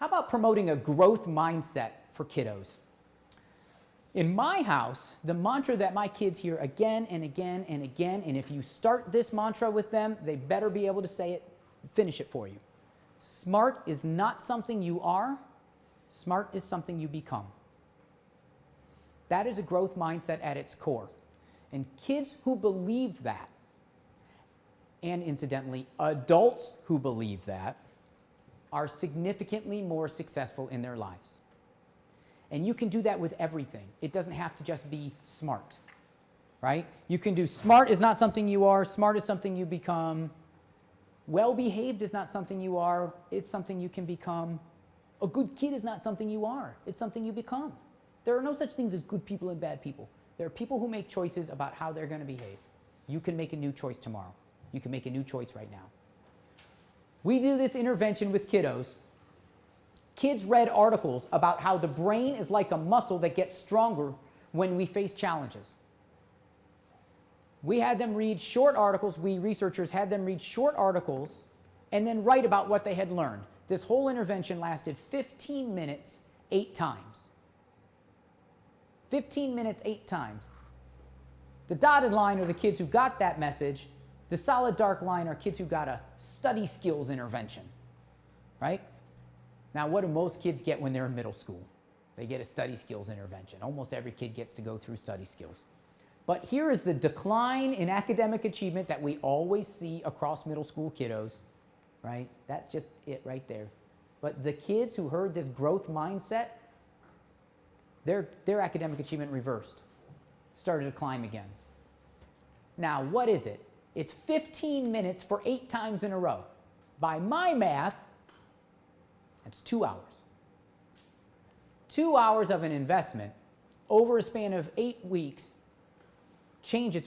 How about promoting a growth mindset for kiddos? In my house, the mantra that my kids hear again and again and again, and if you start this mantra with them, they better be able to say it, finish it for you. Smart is not something you are, smart is something you become. That is a growth mindset at its core. And kids who believe that, and incidentally, adults who believe that, are significantly more successful in their lives. And you can do that with everything. It doesn't have to just be smart, right? You can do smart is not something you are, smart is something you become. Well-behaved is not something you are, it's something you can become. A good kid is not something you are, it's something you become. There are no such things as good people and bad people. There are people who make choices about how they're going to behave. You can make a new choice tomorrow. You can make a new choice right now. We do this intervention with kiddos. Kids read articles about how the brain is like a muscle that gets stronger when we face challenges. We had them read short articles, we researchers had them read short articles and then write about what they had learned. This whole intervention lasted 15 minutes, 8 times. 15 minutes, 8 times. The dotted line are the kids who got that message. The solid dark line are kids who got a study skills intervention, right? Now, what do most kids get when they're in middle school? They get a study skills intervention. Almost every kid gets to go through study skills. But here is the decline in academic achievement that we always see across middle school kiddos, right? That's just it right there. But the kids who heard this growth mindset, their academic achievement reversed, started to climb again. Now, what is it? It's 15 minutes for 8 times in a row. By my math, that's 2 hours. 2 hours of an investment over a span of 8 weeks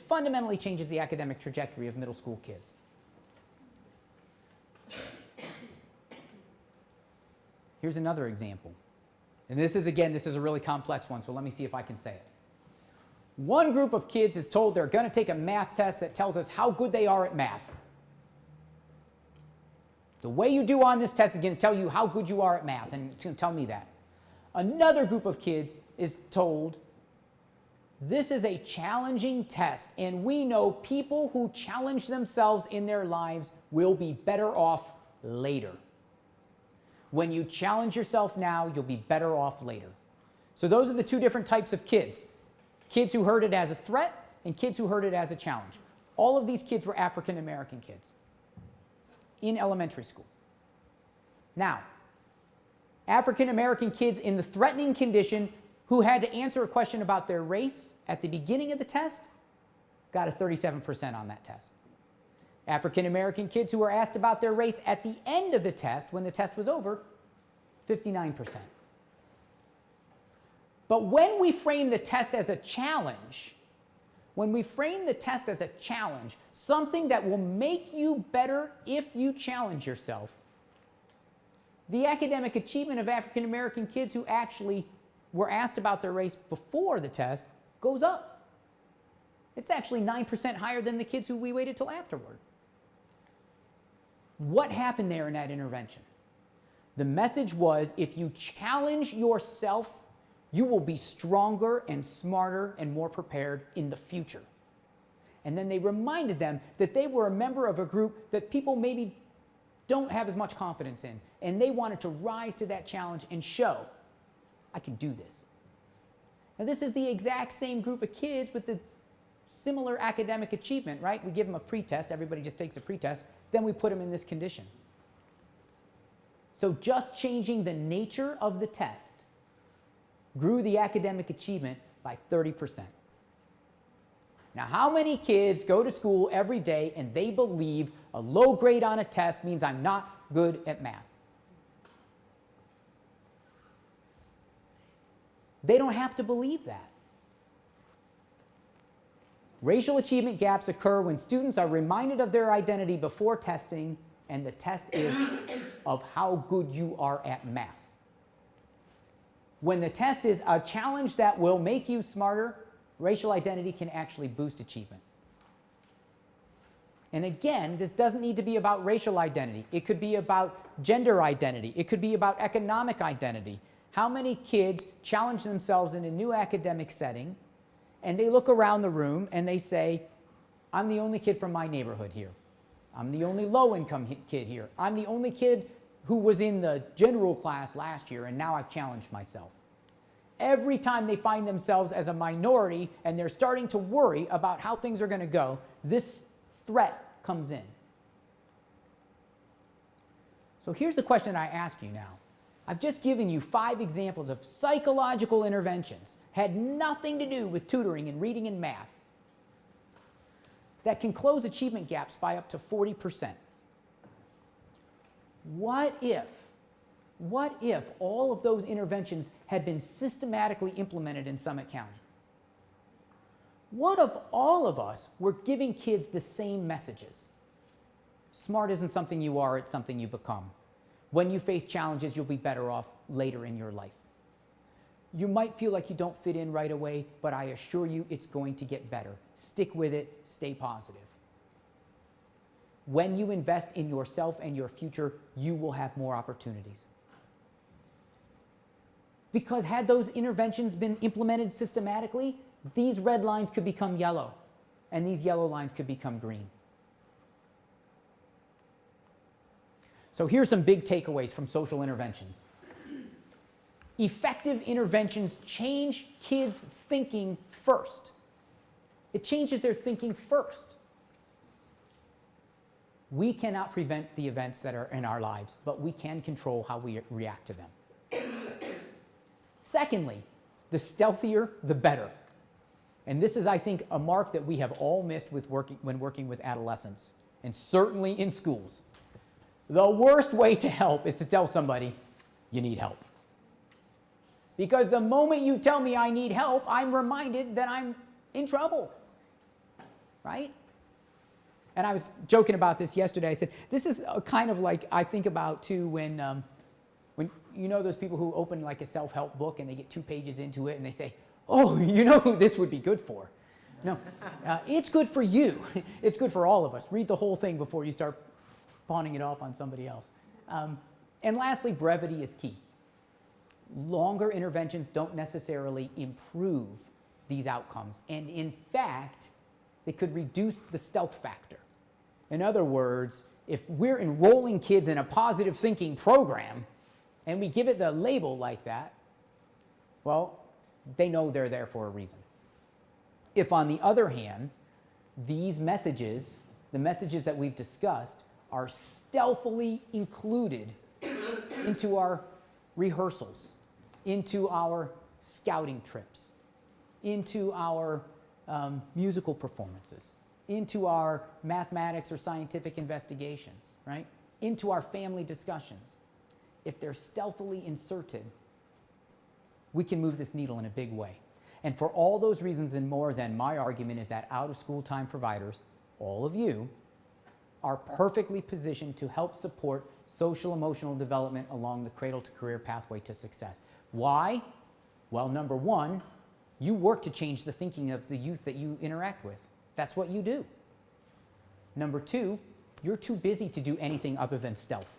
fundamentally changes the academic trajectory of middle school kids. Here's another example. And this is a really complex one, so let me see if I can say it. One group of kids is told they're going to take a math test that tells us how good they are at math. The way you do on this test is going to tell you how good you are at math, and it's going to tell me that. Another group of kids is told, this is a challenging test, and we know people who challenge themselves in their lives will be better off later. When you challenge yourself now, you'll be better off later. So those are the 2 different types of kids. Kids who heard it as a threat and kids who heard it as a challenge. All of these kids were African American kids in elementary school. Now, African American kids in the threatening condition who had to answer a question about their race at the beginning of the test got a 37% on that test. African American kids who were asked about their race at the end of the test, when the test was over, 59%. But when we frame the test as a challenge, something that will make you better if you challenge yourself, the academic achievement of African American kids who actually were asked about their race before the test goes up. It's actually 9% higher than the kids who we waited till afterward. What happened there in that intervention? The message was, if you challenge yourself, you will be stronger and smarter and more prepared in the future. And then they reminded them that they were a member of a group that people maybe don't have as much confidence in, and they wanted to rise to that challenge and show, I can do this. Now, this is the exact same group of kids with the similar academic achievement, right? We give them a pretest, everybody just takes a pretest, then we put them in this condition. So just changing the nature of the test grew the academic achievement by 30%. Now, how many kids go to school every day and they believe a low grade on a test means I'm not good at math? They don't have to believe that. Racial achievement gaps occur when students are reminded of their identity before testing, and the test is of how good you are at math. When the test is a challenge that will make you smarter, racial identity can actually boost achievement. And again, this doesn't need to be about racial identity. It could be about gender identity. It could be about economic identity. How many kids challenge themselves in a new academic setting, and they look around the room and they say, I'm the only kid from my neighborhood here. I'm the only low-income kid here. I'm the only kid who was in the general class last year, and now I've challenged myself. Every time they find themselves as a minority and they're starting to worry about how things are going to go, this threat comes in. So here's the question I ask you now. I've just given you 5 examples of psychological interventions, had nothing to do with tutoring and reading and math, that can close achievement gaps by up to 40%. What if all of those interventions had been systematically implemented in Summit County? What if all of us were giving kids the same messages? Smart isn't something you are, it's something you become. When you face challenges, you'll be better off later in your life. You might feel like you don't fit in right away, but I assure you it's going to get better. Stick with it, stay positive. When you invest in yourself and your future, you will have more opportunities. Because had those interventions been implemented systematically, these red lines could become yellow, and these yellow lines could become green. So here's some big takeaways from social interventions. Effective interventions change kids' thinking first. It changes their thinking first. We cannot prevent the events that are in our lives, but we can control how we react to them. Secondly, the stealthier, the better. And this is, I think, a mark that we have all missed when working with adolescents, and certainly in schools. The worst way to help is to tell somebody, you need help. Because the moment you tell me I need help, I'm reminded that I'm in trouble, right? And I was joking about this yesterday. I said, this is kind of like I think about, too, when you know those people who open like a self-help book and they get 2 pages into it and they say, oh, you know who this would be good for. No, it's good for you. It's good for all of us. Read the whole thing before you start pawning it off on somebody else. And lastly, brevity is key. Longer interventions don't necessarily improve these outcomes. And in fact, they could reduce the stealth factor. In other words, if we're enrolling kids in a positive thinking program and we give it the label like that, well, they know they're there for a reason. If, on the other hand, these messages, the messages that we've discussed, are stealthily included into our rehearsals, into our scouting trips, into our musical performances, into our mathematics or scientific investigations, right? Into our family discussions. If they're stealthily inserted, we can move this needle in a big way. And for all those reasons and more, then, my argument is that out-of-school time providers, all of you, are perfectly positioned to help support social-emotional development along the cradle-to-career pathway to success. Why? Well, number one, you work to change the thinking of the youth that you interact with. That's what you do. Number two, you're too busy to do anything other than stealth.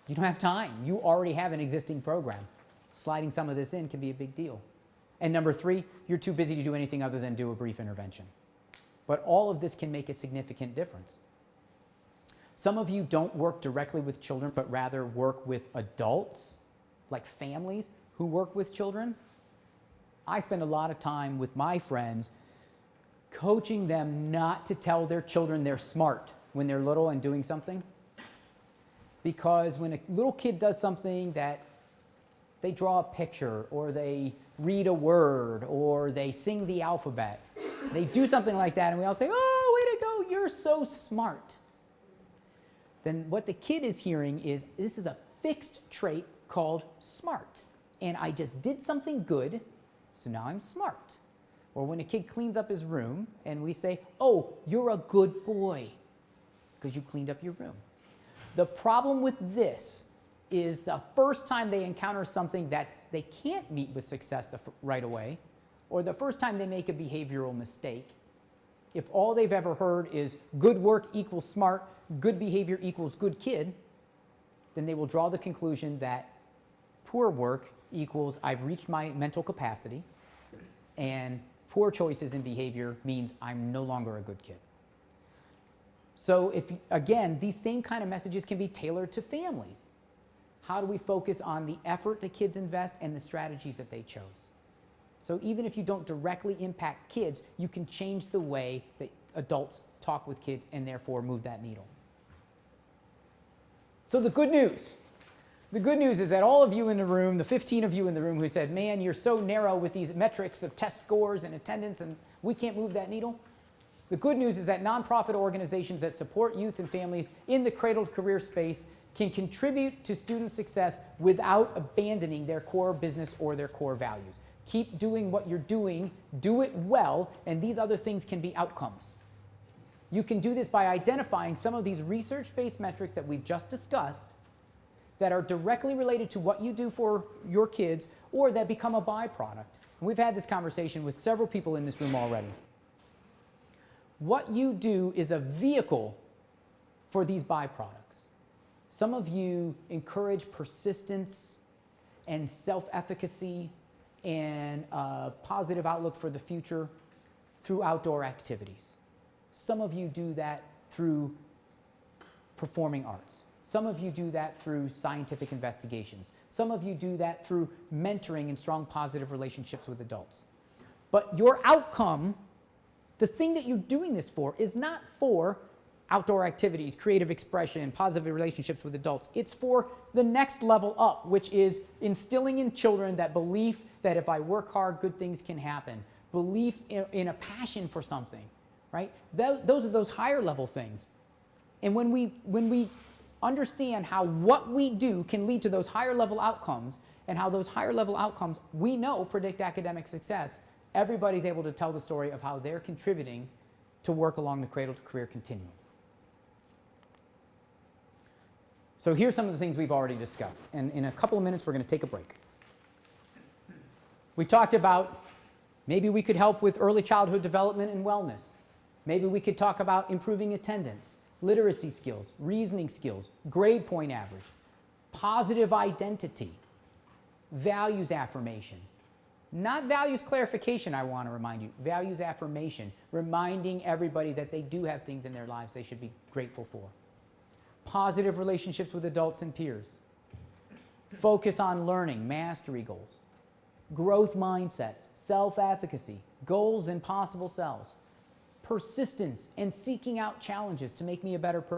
You don't have time. You already have an existing program. Sliding some of this in can be a big deal. And number three, you're too busy to do anything other than do a brief intervention. But all of this can make a significant difference. Some of you don't work directly with children, but rather work with adults, like families who work with children. I spend a lot of time with my friends coaching them not to tell their children they're smart when they're little and doing something. Because when a little kid does something that they draw a picture, or they read a word, or they sing the alphabet, they do something like that, and we all say, oh, way to go, you're so smart. Then what the kid is hearing is, this is a fixed trait called smart. And I just did something good, so now I'm smart. Or when a kid cleans up his room, and we say, oh, you're a good boy, because you cleaned up your room. The problem with this is the first time they encounter something that they can't meet with success right away, or the first time they make a behavioral mistake, if all they've ever heard is good work equals smart, good behavior equals good kid, then they will draw the conclusion that poor work equals I've reached my mental capacity, and poor choices in behavior means I'm no longer a good kid. So again, these same kind of messages can be tailored to families. How do we focus on the effort that kids invest and the strategies that they chose? So even if you don't directly impact kids, you can change the way that adults talk with kids and therefore move that needle. So the good news is that all of you in the room, the 15 of you in the room who said, man, you're so narrow with these metrics of test scores and attendance and we can't move that needle. The good news is that nonprofit organizations that support youth and families in the cradle-to-career space can contribute to student success without abandoning their core business or their core values. Keep doing what you're doing, do it well, and these other things can be outcomes. You can do this by identifying some of these research-based metrics that we've just discussed that are directly related to what you do for your kids or that become a byproduct. And we've had this conversation with several people in this room already. What you do is a vehicle for these byproducts. Some of you encourage persistence and self-efficacy and a positive outlook for the future through outdoor activities. Some of you do that through performing arts. Some of you do that through scientific investigations. Some of you do that through mentoring and strong positive relationships with adults. But your outcome, the thing that you're doing this for, is not for outdoor activities, creative expression, positive relationships with adults. It's for the next level up, which is instilling in children that belief that if I work hard, good things can happen. Belief in a passion for something, right? Those are those higher level things. And when we understand how what we do can lead to those higher level outcomes, and how those higher level outcomes we know predict academic success, everybody's able to tell the story of how they're contributing to work along the cradle to career continuum. So here's some of the things we've already discussed, and in a couple of minutes we're going to take a break. We talked about maybe we could help with early childhood development and wellness. Maybe we could talk about improving attendance, literacy skills, reasoning skills, grade point average, positive identity, values affirmation. Not values clarification, I want to remind you. Values affirmation, reminding everybody that they do have things in their lives they should be grateful for. Positive relationships with adults and peers. Focus on learning, mastery goals. Growth mindsets, self-efficacy, goals and possible selves. Persistence and seeking out challenges to make me a better person.